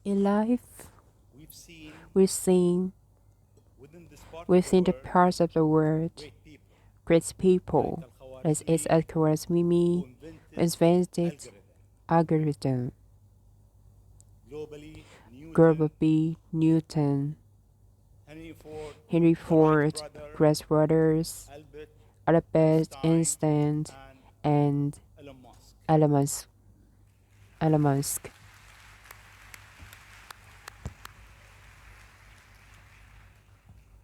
In life, we've seen we've seen within this part of the within the world parts of the world great people great people, like as is Al-Khwarizmi, Al-Khwarizmi, who invented invented algorithm. algorithm, Globally, Newton, Grover B. Newton, Henry Ford, Henry the Wright Ford, brother, Grace Brothers, Albert Albert Einstein, Einstein, and and Elon Musk. Elon Musk. Elon Musk.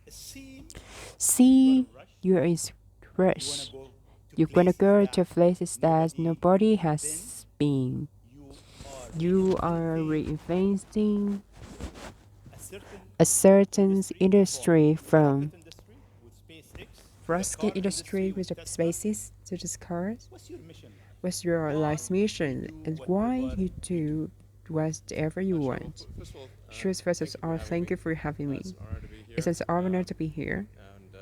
It seems you are See, in rush. you're in You want to rush. go to You're gonna places go to that places that nobody nobody been. has been. You are You are reinventing reinventing a certain a certain industry from industry the rocket from industry with SpaceX to the rocket car industry industry with with the Tesla. spaces to the cars. What's your mission like? What's your Why life's you mission do and why whatever you you do? do whatever you Sure. Well, want? first of all, Sure, first thank of you for all, having thank me. you for having It's me. an honor to be It's here, an honor to be here, and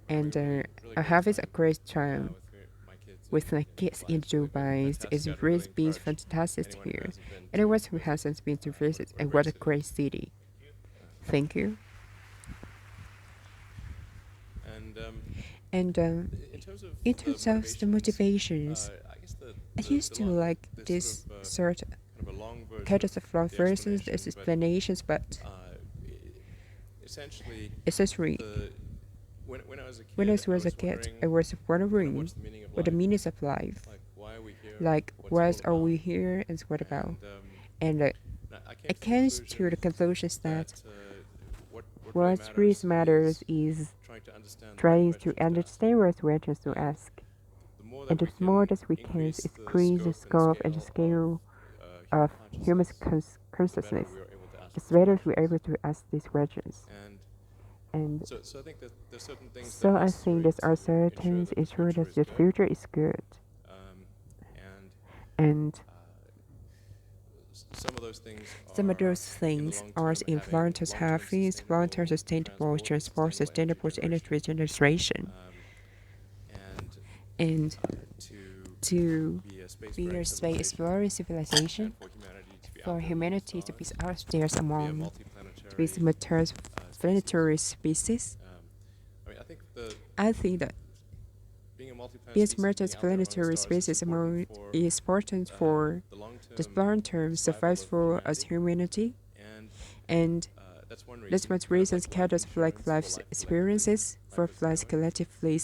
and really I great have it a time great time with my kids with my in kids in Dubai. It's really been Dubai. fantastic. It's I'd really really been encourage fantastic anyone who here. hasn't been Anyone to who visit. hasn't been to visit, What a and great what a city. great city. Uh, Thank you. and And in in terms terms of of the the motivations, motivations, I guess I used to like there's sort this of sort kind of a long version kind of of long the versions, explanation, there's but explanations, but uh, essentially essentially, the when I was a when I kid, I was a was kid, I wondering was kind of wondering what's the meaning of what the life, meanings of life, like why are we here, like what's it what all are about, we here and what about. and And I I came to the came to conclusion the conclusions that that what really what really matters matters is is trying to understand the right trying to questions to ask, understand what questions to and ask. the more that And the we more can that we can increase the increase the scope and scope and the scale scale human of human consciousness, the better consciousness, we are able to ask it's these better if we're questions. able to ask these questions. And And so I think that there's certain things that so are I think necessary that our to ensure certainties that the ensure future that is the good. future is good. Um, and And some of those things some of are those in the things long are term in having long-term long-term having long-term sustainable transport, sustainable energy sustainable generation. energy generation. Um, and And to to be a be spacefaring a space civilization, exploring civilization, and for humanity to be out for there among the humanity to be stars, out there to be a among to be multiplanetary species. planetary species. I mean, I think the I think that being a multi-planet being species, being out there among the multiplanetary stars, species among is important for the the long-term long-term survival of survival as humanity, humanity, and and that's one that's reason. one Kind of reason like life kind of like insurance for life's life collectively, experiences for life as we life know it. collectively.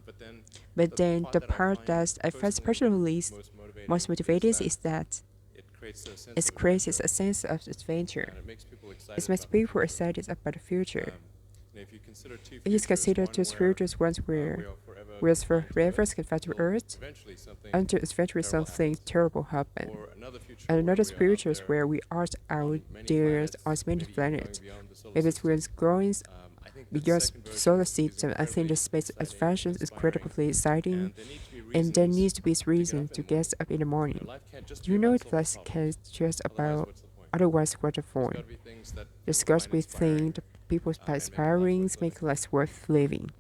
But then But the then part the that I part find that I find personally personally most most motivating motivating is that it creates a sense it of creates adventure, a sense of adventure. and it makes people It excited makes about the people future. excited about the future. If you consider two It is futures, considered two one where futures, ones we where are forever we are confined to forever Earth confined to until Earth eventually something until eventually terrible something happens, terrible happens. or another future And where another we are out futures there where we are out on many there planets, on many maybe even going planets. beyond the solar Maybe it's system. when growing I think that the beyond second solar version is system. I think the incredibly space exciting and expansion is inspiring, incredibly exciting, and there need to be and there reasons needs to be to get reason up in to the get morning. up in the morning. Life can't just be You know, about it solving was problems. just Otherwise, about what's the point? otherwise what the There's got point. to be things that There's people got to find be inspiring things that people find and make life inspiring, worth living. make life worth living.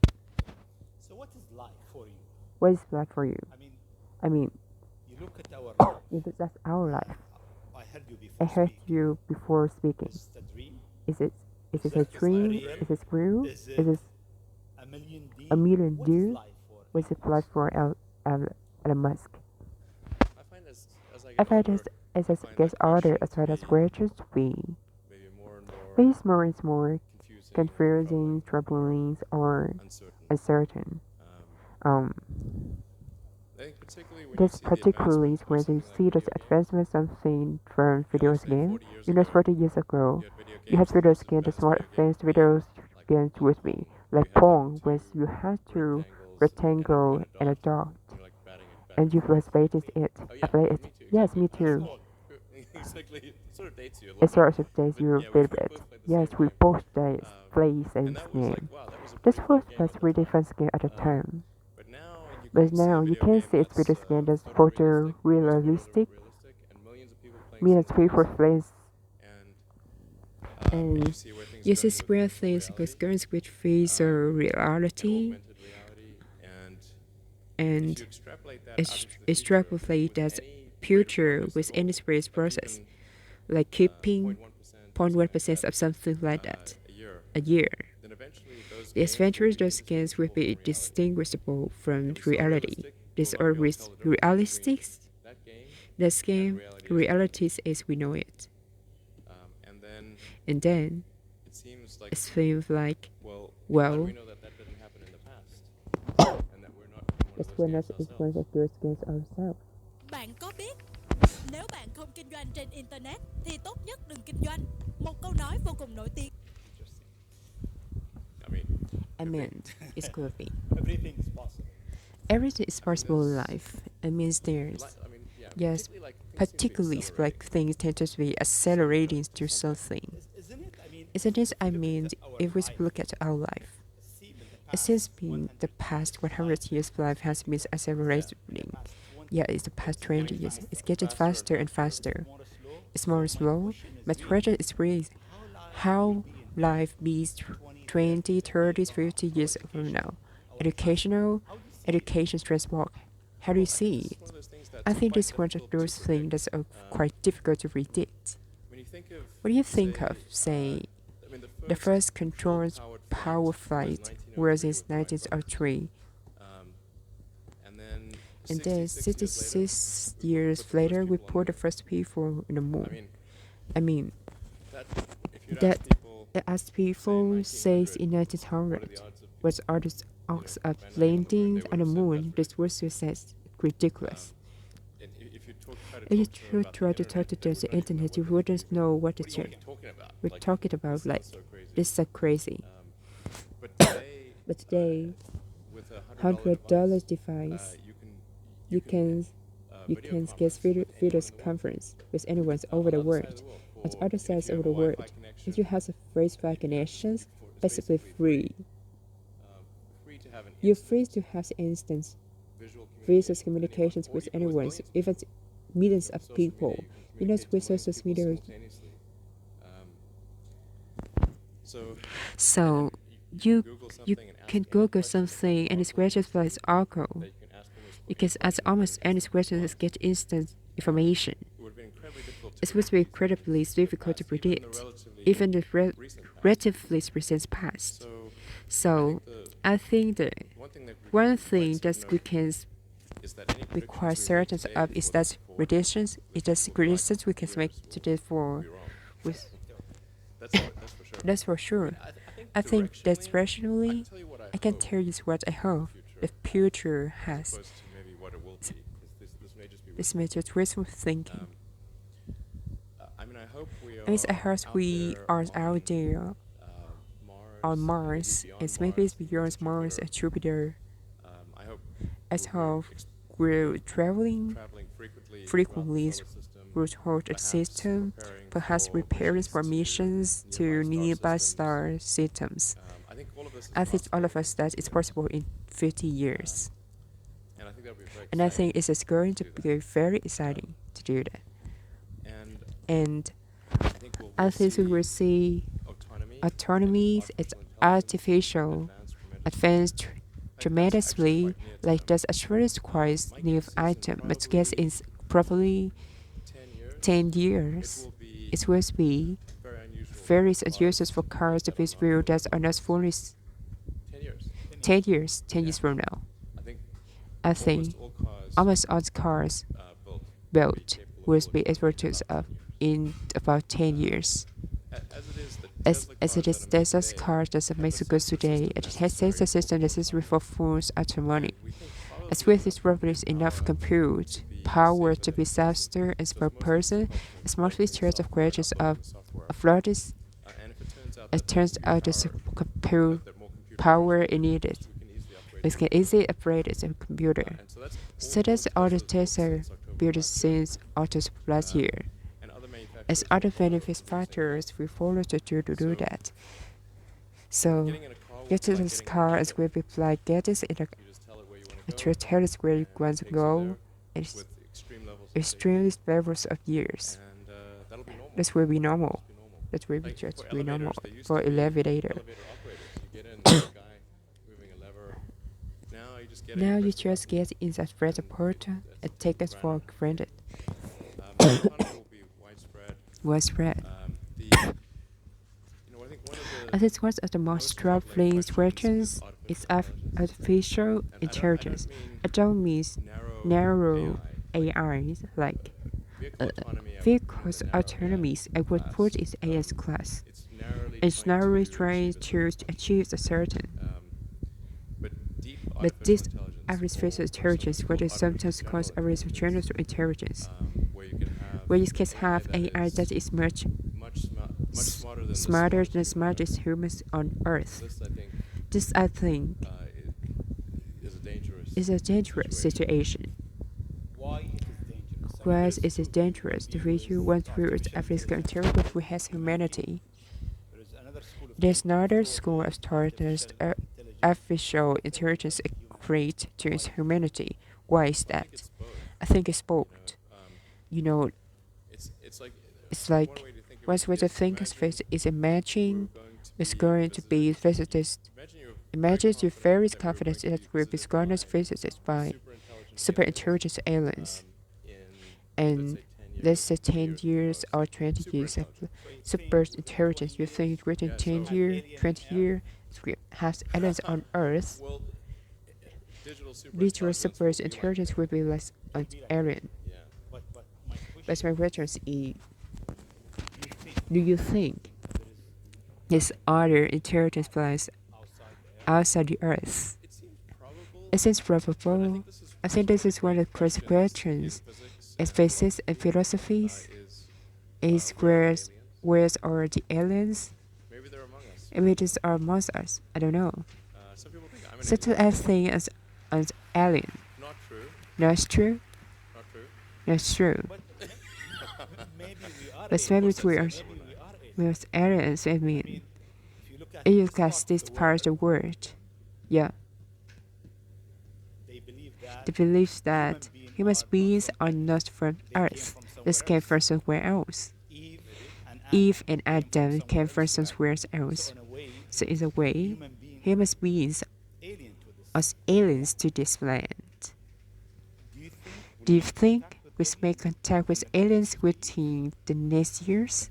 So, what is life for you? What is life for you? I mean, I mean, you look at our life. that's our Uh, life. I heard you I before heard speak. you before speaking. Is it a dream? Is it is Is it it a dream? real? Is it real? Is Is it it a million a deal? million What is due? life for Was it life Elon for Elon Musk? I find as I I get find older, as I it find gets that older, question as to well as be questions to be maybe more and more face more and more confusing or confusing, or troubling, or uncertain. uncertain. Um, Um, I think particularly when you this see the particularly advancement of when you something like see the video games. advancement of something from video Say game. 40 years You know, ago, 40 years ago, you had video you had games, the video most games, the advanced smart video game advanced would be video games like with me, Pong, where like you had Pong, where to you had to rectangles rectangle and a and a dot, dot, and you're like batting and and you forth. first rated it. Oh I yeah, play it. me too, Yes, exactly. me That's too. all. Exactly. It sort of dates you a little It bit, sort of days but you yeah, a we little bit. both played the Yes, same we game. both days play And same that was like, game. wow, that was a This pretty was fun game that's at the really time. fun game at the time. But now you But can see a now you video can game see it's that's video game that's photorealistic, almost photorealistic. photorealistic, and millions of people playing Millions of people simultaneously. plays And you and see where things are you see going with square virtual things reality, with visual and reality, augmented reality. And if you and extrapolate that out into the future extrapolate with that any rate of future progress with at any all, space of process, even like keeping 0.1% 0.1% of something like that a year. a year. Then eventually those These ventures, those gains gains will be distinguishable distinguishable from If we saw reality. These we'll are not be able to tell the difference realistic. between that gain This game, reality as we know it. realities as we know it. and then And then it seems like it seems like, well, well, how do we know that that didn't happen in the past and that we're not in one that of we're those not games ourselves. influenced of those games ourselves. Bạn có biết nếu bạn không kinh doanh trên internet thì tốt nhất đừng kinh doanh. Một câu nói vô cùng nổi tiếng. I mean, I mean, it could be. Everything is possible. Everything is possible in life. It means there's, I mean, yeah, yes, particularly particularly like things seem to like things tend to be accelerating to something. Isn't it? I mean, Isn't it? I if you look mean, at our if we life, look at our life, see in the it past seems been 100 the past 100 years of life has been accelerating. past 20 Yeah, it's the past 20 years. It's getting faster and faster. more slow. It's more slow. But question is really how life be 20, 30, 50 years from now. Education transform. How do you see it? one of those things I that's think quite this is one of difficult to those things predict. that's quite difficult to predict. When you think of, What do you think of, I say, mean, the first controlled power flight was in 1903, Um, and then and then 66 years later we put the first people in the I moon. mean, I mean, that, if you'd that ask people, as people say in what are the 1900, odds of what are the odds of landing on the moon? This was just ridiculous. and if you try to If you talk to them about try to talk to them on the internet, you wouldn't know what to what are say. you talking about? We're Like, talking about this like sounds so crazy. this is so crazy. But today, But today, with a $100 device, device, you you can get video conference with anyone over the world. On the other side of the world, if you have a Wi-Fi connection, basically free. free to have an You're free to have instant visual communications with anyone, even millions of people. You know, with social media. So you can Google something and it's gradually as article. You can ask almost any question to get instant information. It would be incredibly difficult to predict, even the relatively recent past. So I think that one thing that we can require certain of is that predictions. It is predictions we can make today for with. That's for sure. I think that rationally, I can tell you what I hope the future has. This may just wishful thinking. I mean, I hope I hope we are out there on Mars, and maybe it's beyond Mars and Jupiter. I hope we're traveling frequently through the system, perhaps preparing for missions to nearby star systems. I think all of us that it's possible in 50 years. And I think it's going to be very exciting to do that. And I think we will see autonomy and artificial advanced tremendously, like this assurance requires new item, but guess it's probably 10 years. It will be very unusual for cars to be built that are not fully 10 years from now. I think almost all cars built will be able to in about 10 years. As it is, there's cars that makes good today. It has sensor system necessary for full autonomy. As with this represents enough compute power to be faster as per person, it's mostly features of creatures of flooders. It turns out the compute power is needed. It can easily operate as a computer. So that's all the Tesla built since August last year. As other benefit factors, we follow to do that. So, getting this car is will be like get this in a to tell us where you want to go. It's extreme levels of years. This will be normal. That will be just be normal for elevator. Now you just get in that red portal and take it for granted. Widespread. I think one of the most troubling questions is artificial intelligence. I don't mean narrow AIs like vehicles autonomy. I would put it as class. It's narrowly trying to achieve a certain. But this artificial intelligence, what is sometimes called artificial intelligence, where you can have AI that is much smarter than the smartest humans on Earth. This, I think, is a dangerous situation. Why is it dangerous? The video went through its artificial intelligence who has humanity. There's another school of thought that artificial intelligence equate to its humanity. Why is that? I think it's both. You know, it's like one way to think of it is imagine it's going to be visited. Imagine you're very confident that group is going to be visited by super intelligent aliens. And let's say 10 years or 20 years of super intelligence. You think within 10 years, 20 years, we have aliens on Earth. Digital super intelligence will be less an alien. But my question is, do you think there's other intelligence plans outside the Earth? It seems probable. I think this is one of the crucial questions in physics and philosophies. Is where are the aliens? Maybe these are amongst us. I don't know. Such a thing as an alien. Not true. Not true. But maybe we are aliens. I mean, if you look at this part of the world, yeah, they believe that human beings are not from Earth. They came from somewhere else. Eve and Adam came from somewhere else. So in a way, human beings are aliens to this planet. Do you think we may contact with aliens within the next years?